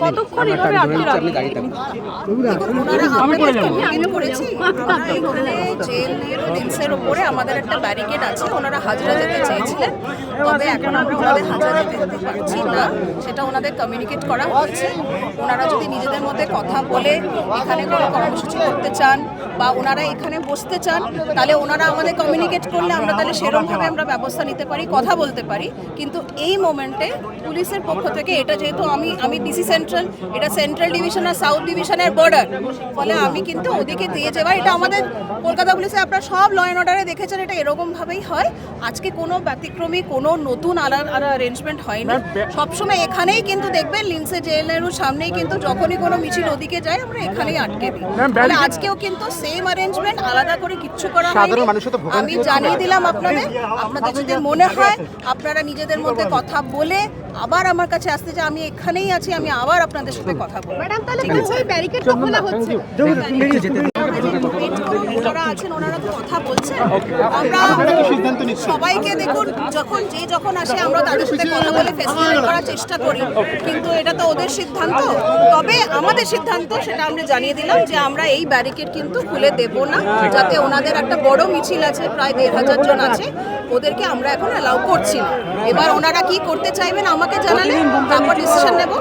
কতক্ষণ এভাবে আটকে রাখবেন? জেলের উপরে আমাদের একটা ব্যারিকেড আছে, ওনারা হাজরা যেতে চেয়েছিলেন, তবে এখন আমরা ওনাদের হাজরা যেতে দিতে পারছি না, সেটা ওনাদের কমিউনিকেট করা হয়েছে। ওনারা যদি নিজেদের মধ্যে কথা বলে এখানে কোনো কর্মসূচি করতে চান বা ওনারা এখানে বসতে চান, তাহলে ওনারা আমাদের কমিউনিকেট করলে আমরা তাহলে সেরকমভাবে আমরা ব্যবস্থা নিতে পারি, কথা বলতে পারি। কিন্তু এই মোমেন্টে পুলিশের পক্ষ থেকে এটা যেহেতু আমি ডিসি সেন্ট্রাল, এটা সেন্ট্রাল ডিভিশন আর সাউথ ডিভিশনের বর্ডার, ফলে আমি কিন্তু ওদিকে দিয়ে যাওয়া, এটা আমাদের কলকাতা পুলিশে আপনারা সব ল অ্যান্ড অর্ডারে দেখেছেন, এটা এরকমভাবেই হয়। আজকে কোনো ব্যতিক্রমী কোনো নতুন আলাদা অ্যারেঞ্জমেন্ট হয়নি, সবসময় এখানেই কিন্তু দেখবেন লিন্সে জেলের সামনেই কিন্তু যখনই কোনো মিছিল ওদিকে যায় আমরা এখানেই আটকে দিই। তাহলে আজকেও কিন্তু সেম অ্যারেঞ্জমেন্ট, আলাদা করে কিচ্ছু করা হয়নি। আমি জানিয়ে দিলাম আপনাদের যদি মনে হয় আপনারা নিজেদের মধ্যে কথা বলে আবার আমার কাছে আসতে, যে আমি এখানেই আছি, আমি আবার আপনাদের সাথে কথা বলবো। ম্যাডাম, তাহলে ওই ব্যারিকেডটা খোলা হচ্ছে? ওনারা আছেন, ওনারা তো কথা বলছেন, আমরা সবাইকে দেখুন যখন আসে আমরা তাদের সাথে কথা বলে ফেসিলিটেট করার চেষ্টা করি, কিন্তু এটা তো ওদের সিদ্ধান্ত। তবে আমাদের সিদ্ধান্ত সেটা আমরা জানিয়ে দিলাম যে আমরা এই ব্যারিকেড কিন্তু খুলে দেব না, যাতে ওনাদের একটা বড় মিছিল আছে, প্রায় ১,৫০০ জন আছে, ওদেরকে আমরা এখন অ্যালাউ করছি না। এবার ওনারা কি করতে চাইবেন আমাকে জানালে তারপর ডিসিশন নেব।